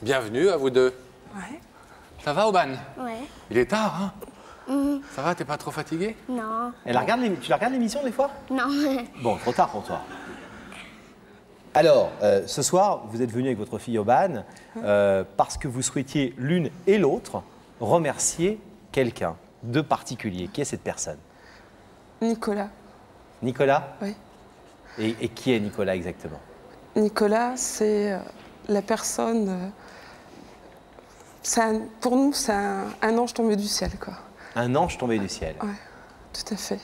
Bienvenue à vous deux. Ouais. Ça va, Aubane? Ouais. Il est tard, hein? Ça va, t'es pas trop fatigué? Non. Tu la regardes l'émission des fois? Non. Bon, trop tard pour toi. Alors, ce soir, vous êtes venu avec votre fille Aubane parce que vous souhaitiez l'une et l'autre remercier quelqu'un de particulier. Qui est cette personne? Nicolas. Nicolas? Oui. Et qui est Nicolas exactement? Nicolas, c'est la personne... pour nous, c'est un ange tombé du ciel, quoi. Un ange tombé du ciel. Oui, tout à fait.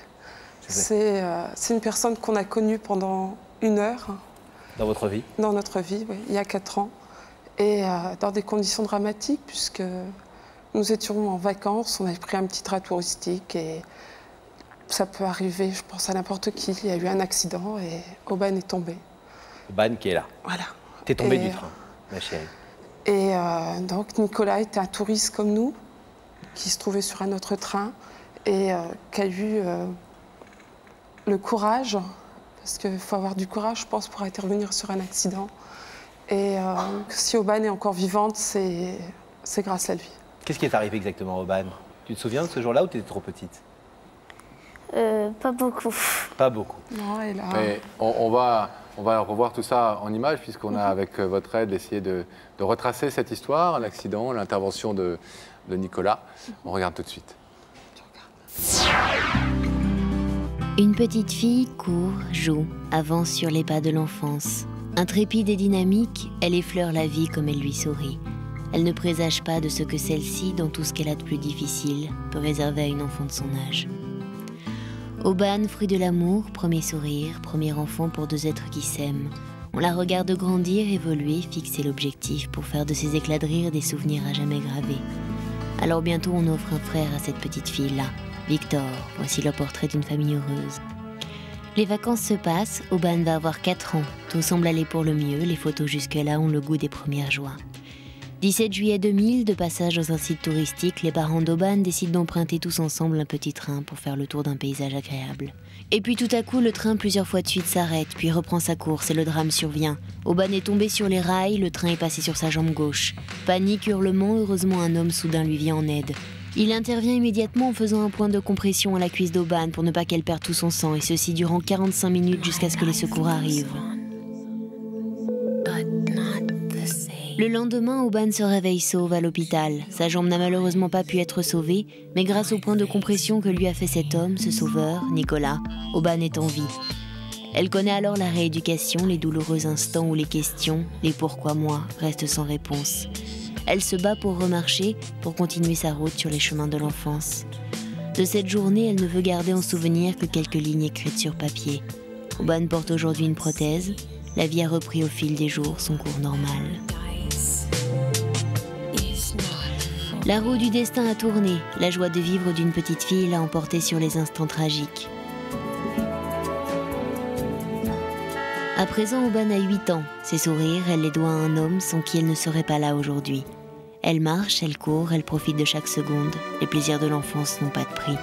C'est une personne qu'on a connue pendant 1 heure. Dans votre vie? Dans notre vie, oui, il y a 4 ans. Et dans des conditions dramatiques, puisque nous étions en vacances, on avait pris un petit train touristique et ça peut arriver, je pense, à n'importe qui. Il y a eu un accident et Aubane est tombée. Aubane qui est là. Voilà. T'es tombée du train, ma chérie. Et donc Nicolas était un touriste comme nous, qui se trouvait sur un autre train et qui a eu le courage, parce qu'il faut avoir du courage, je pense, pour intervenir sur un accident. Et si Aubane est encore vivante, c'est grâce à lui. Qu'est-ce qui est arrivé exactement à Aubane? Tu te souviens de ce jour-là ou tu étais trop petite? Pas beaucoup. Pas beaucoup. Non, elle a... Mais on va revoir tout ça en images, puisqu'on a, avec votre aide, essayé de retracer cette histoire, l'accident, l'intervention de Nicolas. On regarde tout de suite. Une petite fille court, joue, avance sur les pas de l'enfance. Intrépide et dynamique, elle effleure la vie comme elle lui sourit. Elle ne présage pas de ce que celle-ci, dans tout ce qu'elle a de plus difficile, peut réserver à une enfant de son âge. Aubane, fruit de l'amour, premier sourire, premier enfant pour 2 êtres qui s'aiment. On la regarde grandir, évoluer, fixer l'objectif pour faire de ses éclats de rire des souvenirs à jamais gravés. Alors bientôt on offre un frère à cette petite fille-là, Victor. Voici le portrait d'une famille heureuse. Les vacances se passent, Aubane va avoir 4 ans. Tout semble aller pour le mieux, les photos jusque-là ont le goût des premières joies. 17 juillet 2000, de passage dans un site touristique, les parents d'Aubane décident d'emprunter tous ensemble un petit train pour faire le tour d'un paysage agréable. Et puis tout à coup, le train plusieurs fois de suite s'arrête, puis reprend sa course et le drame survient. Aubane est tombé sur les rails, le train est passé sur sa jambe gauche. Panique, hurlement, heureusement un homme soudain lui vient en aide. Il intervient immédiatement en faisant un point de compression à la cuisse d'Aubane pour ne pas qu'elle perde tout son sang, et ceci durant 45 minutes jusqu'à ce que les secours arrivent. Le lendemain, Aubane se réveille sauve à l'hôpital. Sa jambe n'a malheureusement pas pu être sauvée, mais grâce au point de compression que lui a fait cet homme, ce sauveur, Nicolas, Aubane est en vie. Elle connaît alors la rééducation, les douloureux instants où les questions, les pourquoi moi, restent sans réponse. Elle se bat pour remarcher, pour continuer sa route sur les chemins de l'enfance. De cette journée, elle ne veut garder en souvenir que quelques lignes écrites sur papier. Aubane porte aujourd'hui une prothèse. La vie a repris au fil des jours son cours normal. La roue du destin a tourné. La joie de vivre d'une petite fille l'a emportée sur les instants tragiques. À présent, Aubane a 8 ans. Ses sourires, elle les doit à un homme sans qui elle ne serait pas là aujourd'hui. Elle marche, elle court, elle profite de chaque seconde. Les plaisirs de l'enfance n'ont pas de prix.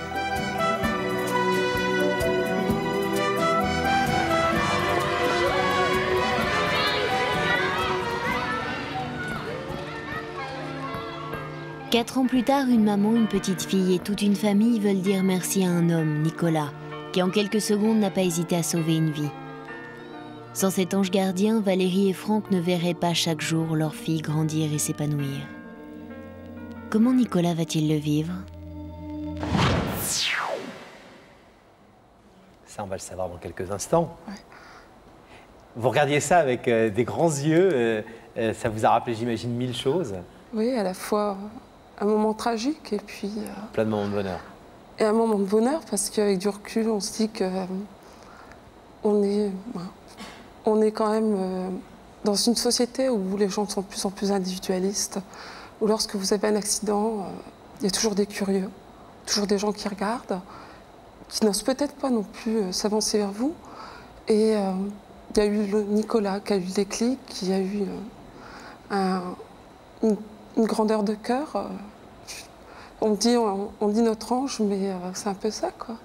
Quatre ans plus tard, une maman, une petite fille et toute une famille veulent dire merci à un homme, Nicolas, qui en quelques secondes n'a pas hésité à sauver une vie. Sans cet ange gardien, Valérie et Franck ne verraient pas chaque jour leur fille grandir et s'épanouir. Comment Nicolas va-t-il le vivre? Ça, on va le savoir dans quelques instants. Ouais. Vous regardiez ça avec des grands yeux. Ça vous a rappelé, j'imagine, 1000 choses. Oui, à la fois un moment tragique et puis... Plein de moments de bonheur. Et un moment de bonheur parce qu'avec du recul, on se dit que on est quand même dans une société où les gens sont de plus en plus individualistes, où lorsque vous avez un accident, il y a toujours des curieux, toujours des gens qui regardent, qui n'osent peut-être pas non plus s'avancer vers vous. Et il y a eu Nicolas qui a eu le déclic, qui a eu une grandeur de cœur. On dit notre ange, mais c'est un peu ça, quoi.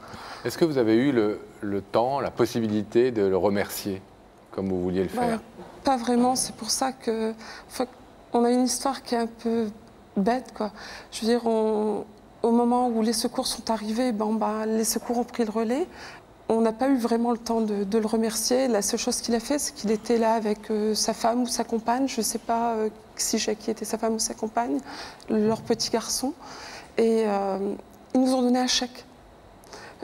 Est-ce que vous avez eu le temps, la possibilité de le remercier, comme vous vouliez le faire? Pas vraiment, c'est pour ça que... On a une histoire qui est un peu bête, quoi. Je veux dire, au moment où les secours sont arrivés, les secours ont pris le relais. On n'a pas eu vraiment le temps de le remercier. La seule chose qu'il a fait, c'est qu'il était là avec sa femme ou sa compagne. Je ne sais pas si Jackie était sa femme ou sa compagne, leur petit garçon. Et ils nous ont donné un chèque.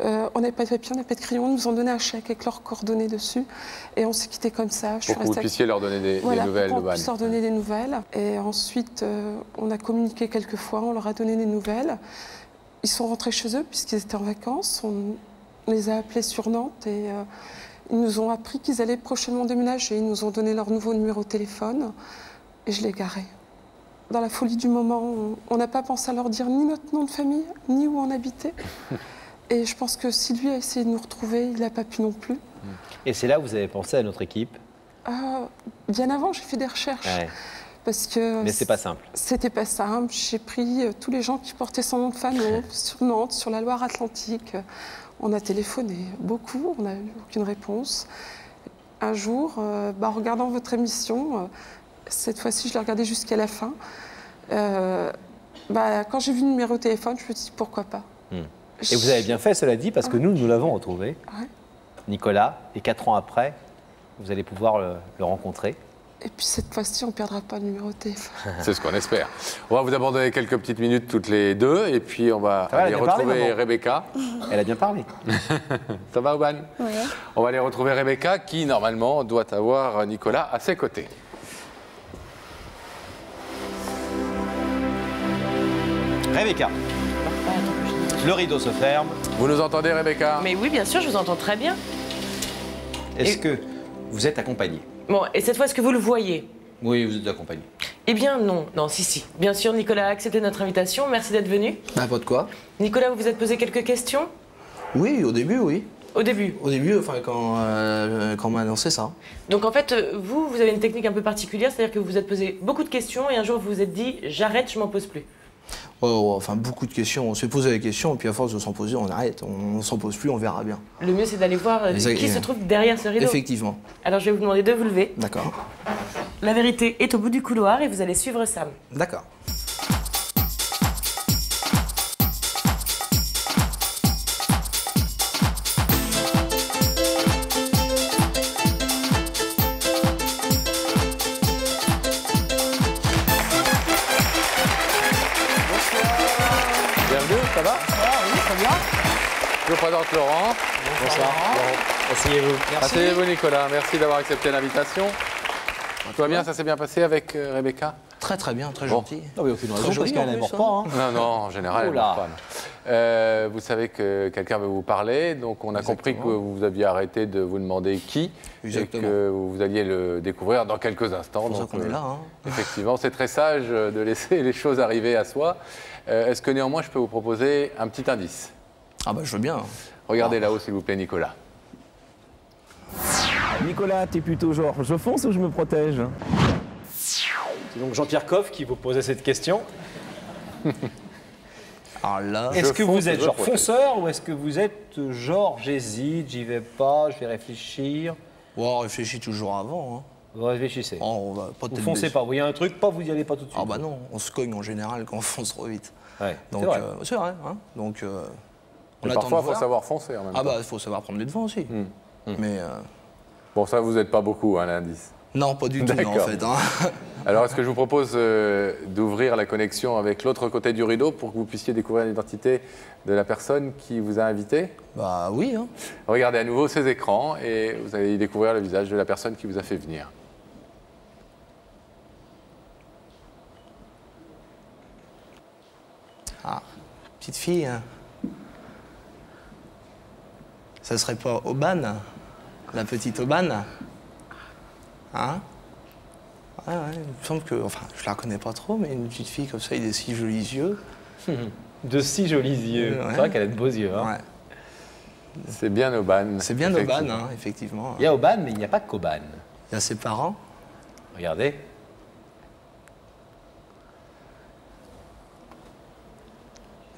On n'avait pas de papier, on n'avait pas de crayon. Ils nous ont donné un chèque avec leurs coordonnées dessus. Et on s'est quittés comme ça. Pour que vous puissiez leur donner des nouvelles. Pour qu'on puisse leur donner des nouvelles. Et ensuite, on a communiqué quelques fois, on leur a donné des nouvelles. Ils sont rentrés chez eux puisqu'ils étaient en vacances. On les a appelés sur Nantes et ils nous ont appris qu'ils allaient prochainement déménager. Ils nous ont donné leur nouveau numéro de téléphone et je l'ai garé. Dans la folie du moment, on n'a pas pensé à leur dire ni notre nom de famille, ni où on habitait. Et je pense que si lui a essayé de nous retrouver, il n'a pas pu non plus. Et c'est là où vous avez pensé à notre équipe? Bien avant, j'ai fait des recherches. Ouais. Parce que mais c'est pas simple. C'était pas simple. J'ai pris tous les gens qui portaient son nom de famille sur Nantes, sur la Loire-Atlantique. On a téléphoné beaucoup, on n'a eu aucune réponse. Un jour, en regardant votre émission, cette fois-ci, je l'ai regardée jusqu'à la fin. Quand j'ai vu le numéro de téléphone, je me suis dit pourquoi pas. Et vous avez bien fait, cela dit, parce que nous l'avons retrouvé. Ouais. Nicolas, et 4 ans après, vous allez pouvoir le rencontrer. Et puis cette fois-ci, on ne perdra pas le numéro de téléphone. C'est ce qu'on espère. On va vous abandonner quelques petites minutes toutes les deux, et puis on va aller retrouver Rebecca. Elle a bien parlé. Ça va, Oban? Oui. On va aller retrouver Rebecca, qui, normalement, doit avoir Nicolas à ses côtés. Rebecca. Le rideau se ferme. Vous nous entendez, Rebecca? Mais oui, bien sûr, je vous entends très bien. Est-ce que vous êtes accompagnée? Bon, et cette fois, est-ce que vous le voyez? Oui, vous êtes accompagnée. Eh bien, non. Non, si. Bien sûr, Nicolas a accepté notre invitation. Merci d'être venu. Pas de quoi. Nicolas, vous vous êtes posé quelques questions? Oui, au début, oui. Au début? Au début, enfin, quand on m'a annoncé ça. Donc, en fait, vous avez une technique un peu particulière, c'est-à-dire que vous vous êtes posé beaucoup de questions et un jour, vous vous êtes dit, j'arrête, je m'en pose plus. Enfin, beaucoup de questions. On s'est posé des questions, et puis à force de s'en poser, on arrête. On s'en pose plus, on verra bien. Le mieux, c'est d'aller voir qui se trouve derrière ce rideau. Effectivement. Alors, je vais vous demander de vous lever. D'accord. La vérité est au bout du couloir et vous allez suivre Sam. D'accord. Ça va? Oui, très bien. Je vous présente Laurent. Bonsoir. Asseyez-vous. Asseyez-vous, Nicolas. Merci d'avoir accepté l'invitation. Tout va bien? Ça s'est bien passé avec Rebecca? Très très bien, très gentil. Non, mais aucune raison, parce qu'elle n'aime pas. Hein. Non, en général, elle ne mord pas. Vous savez que quelqu'un veut vous parler, donc on a compris que vous aviez arrêté de vous demander qui. Exactement. Et que vous alliez le découvrir dans quelques instants. C'est pour ça qu'on est là. Hein. Effectivement, c'est très sage de laisser les choses arriver à soi. Est-ce que néanmoins, je peux vous proposer un petit indice? Ah bah je veux bien. Regardez là-haut, s'il vous plaît, Nicolas. Nicolas, t'es plutôt genre, je fonce ou je me protège? C'est donc Jean-Pierre Coff qui vous posait cette question. Alors là, est-ce que vous êtes genre fonceur ou est-ce que vous êtes genre j'hésite, j'y vais pas, je vais réfléchir? On réfléchit toujours avant. Hein. Vous réfléchissez. On va pas vous foncez pas, vous voyez un truc, pas vous y allez pas tout de suite. Ah bah non, on se cogne en général quand on fonce trop vite. Ouais, donc c'est vrai. Hein. Donc on attend parfois, il faut savoir foncer en même temps. Ah bah il faut savoir prendre les devants aussi. Mais bon, ça vous n'êtes pas beaucoup, hein, l'indice. Non, pas du tout, non, en fait. Hein. Alors, est-ce que je vous propose d'ouvrir la connexion avec l'autre côté du rideau pour que vous puissiez découvrir l'identité de la personne qui vous a invité? Bah oui. Hein. Regardez à nouveau ces écrans et vous allez découvrir le visage de la personne qui vous a fait venir. Ah, petite fille. Hein. Ça serait pas Oban? La petite Oban? Hein? Ouais, il me semble que... Enfin, je la connais pas trop, mais une petite fille comme ça, il a des si jolis yeux. De si jolis yeux. Ouais. C'est vrai qu'elle a de beaux yeux. Hein. Ouais. C'est bien Oban. C'est bien Oban, hein, effectivement. Il y a Oban, mais il n'y a pas qu'Oban. Il y a ses parents. Regardez.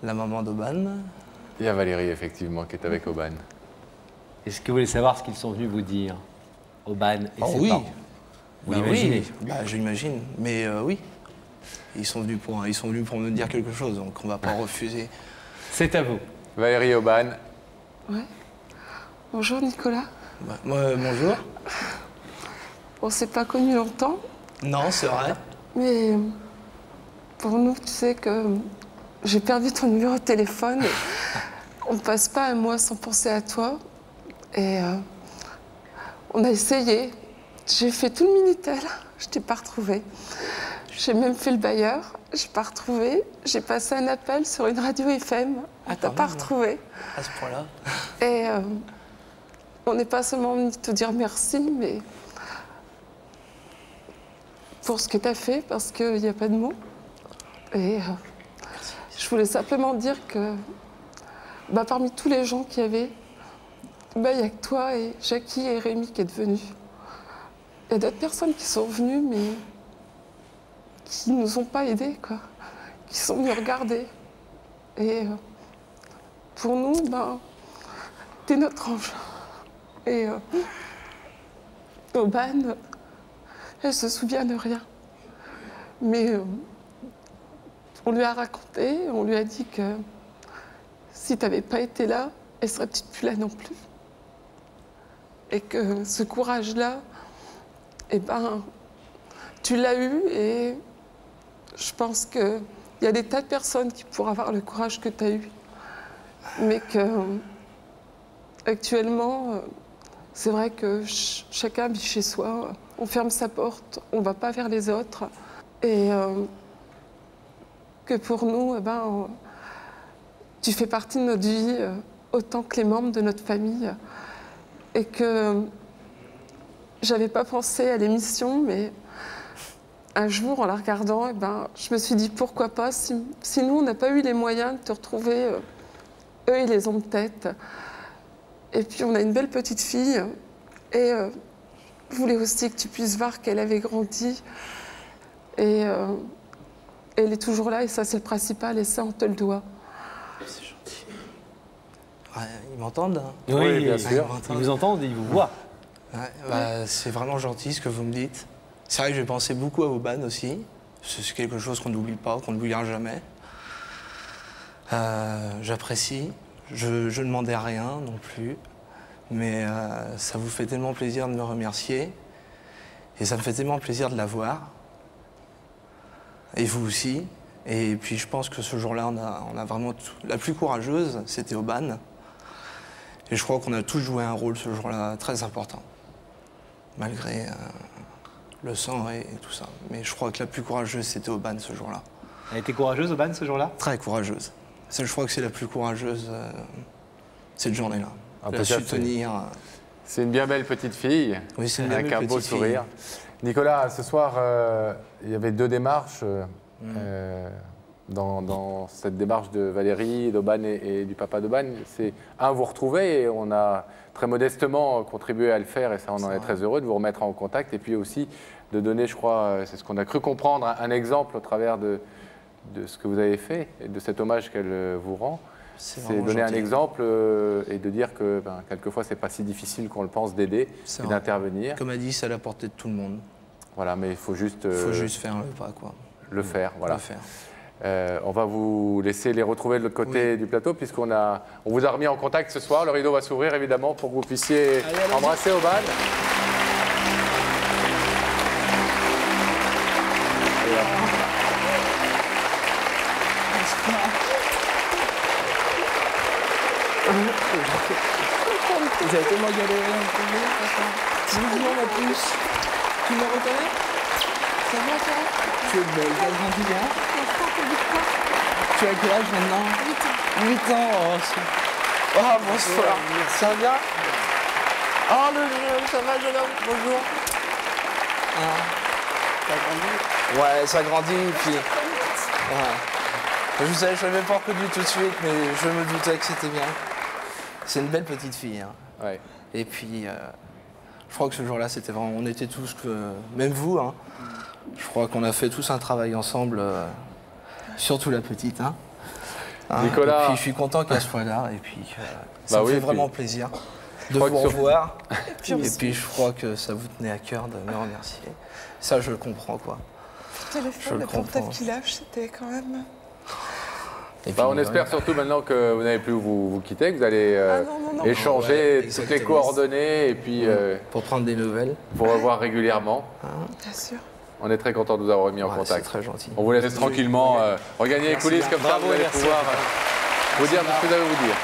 La maman d'Oban. Il y a Valérie, effectivement, qui est avec Oban. Est-ce que vous voulez savoir ce qu'ils sont venus vous dire, Oban et ses parents? Vous bah l'imaginez? Bah, je l'imagine, mais oui. Ils sont venus pour me dire quelque chose, donc on va pas refuser. C'est à vous. Valérie Aubane. Ouais. Bonjour Nicolas. Bonjour. On s'est pas connus longtemps, Non, c'est vrai. mais pour nous, tu sais que j'ai perdu ton numéro de téléphone. Et on ne passe pas un mois sans penser à toi. Et on a essayé. J'ai fait tout le Minitel, je t'ai pas retrouvé. J'ai même fait le bailleur, j'ai pas retrouvé. J'ai passé un appel sur une radio FM, on t'a pas retrouvé. À ce point-là. Et on n'est pas seulement venu te dire merci, mais pour ce que tu as fait, parce qu'il n'y a pas de mots. Et je voulais simplement dire que parmi tous les gens qu'il y avait, il n'y a que toi et Jackie et Rémi qui êtes venus. Il y a d'autres personnes qui sont venues, mais qui ne nous ont pas aidés, quoi. Qui sont venus regarder. Et pour nous, t'es notre ange. Et Aubane, elle se souvient de rien. Mais on lui a raconté, on lui a dit que si t'avais pas été là, elle serait peut-être plus là non plus. Et que ce courage-là, tu l'as eu et je pense qu'il y a des tas de personnes qui pourraient avoir le courage que tu as eu. Mais qu'actuellement, c'est vrai que chacun vit chez soi, on ferme sa porte, on ne va pas vers les autres. Et que pour nous, tu fais partie de notre vie autant que les membres de notre famille. Et que j'avais pas pensé à l'émission, mais un jour, en la regardant, je me suis dit pourquoi pas, si nous, on n'a pas eu les moyens de te retrouver, eux, ils les ont peut-être. Et puis, on a une belle petite fille, et je voulais aussi que tu puisses voir qu'elle avait grandi. Et elle est toujours là, et ça, c'est le principal, et ça, on te le doit. C'est gentil. Ouais, ils m'entendent hein? Oui, bien sûr. Ils vous entendent et ils vous voient. Ouais, c'est vraiment gentil ce que vous me dites. C'est vrai que j'ai pensé beaucoup à Aubane aussi. C'est quelque chose qu'on n'oublie pas, qu'on n'oubliera jamais. J'apprécie. Je ne demandais rien non plus. Mais ça vous fait tellement plaisir de me remercier. Et ça me fait tellement plaisir de la voir. Et vous aussi. Et puis je pense que ce jour-là, on a vraiment la plus courageuse, c'était Aubane. Et je crois qu'on a tous joué un rôle ce jour-là très important. Malgré le sang et tout ça. Mais je crois que la plus courageuse, c'était Aubane ce jour-là. Elle était courageuse, Aubane, ce jour-là? Très courageuse. Je crois que c'est la plus courageuse cette journée-là. Elle a su tenir. C'est une bien belle petite fille, Oui, c'est une avec belle un beau petite fille. sourire. Nicolas, ce soir, il y avait deux démarches. Dans cette démarche de Valérie, d'Aubane et du papa d'Aubane, c'est vous retrouver et on a très modestement contribué à le faire et ça on en est très heureux de vous remettre en contact et puis aussi de donner, je crois, c'est ce qu'on a cru comprendre, un exemple au travers de ce que vous avez fait et de cet hommage qu'elle vous rend. C'est donner un exemple et de dire que quelquefois c'est pas si difficile qu'on le pense d'aider et d'intervenir. Comme a dit, c'est à la portée de tout le monde. Voilà, mais il faut juste faire le pas, quoi. Le faire, voilà. Le faire. On va vous laisser les retrouver de l'autre côté du plateau puisqu'on vous a remis en contact ce soir. Le rideau va s'ouvrir évidemment pour que vous puissiez embrasser Aubane. Vous avez tellement galéré à me trouver, franchement. En plus. Tu me reconnais? Ça va, toi? Tu es belle, t'as grandi bien. Tu as quel âge maintenant? 8 ans. 8 ans, oh, bonsoir. Ça va bien? Oh, le jeune, ça va, jeune homme? Bonjour. Ça grandit? Ouais, ça grandit, puis... Ouais. Je l'avais pas reconnu tout de suite, mais je me doutais que c'était bien. C'est une belle petite fille. Hein. Ouais. Et puis, je crois que ce jour-là, c'était vraiment... On était tous, même vous, hein, je crois qu'on a fait tous un travail ensemble, surtout la petite. Hein. Nicolas... Et puis, je suis content qu'elle soit là, et puis ça me fait vraiment plaisir de vous revoir. Et puis, je crois que ça vous tenait à cœur de me remercier. Ça, je le comprends, quoi. Le téléphone, le portable qu'il lâche, c'était quand même... Et puis, On espère surtout maintenant que vous n'avez plus où vous quitter, que vous allez échanger toutes les exactement. coordonnées et puis pour prendre des nouvelles. pour revoir régulièrement. Bien sûr. On est très content de vous avoir mis en Ouais, contact. c'est très gentil. On vous laisse tranquillement regagner les coulisses, comme ça Bravo vous et allez merci. pouvoir vous dire tout ce que vous avez à vous dire.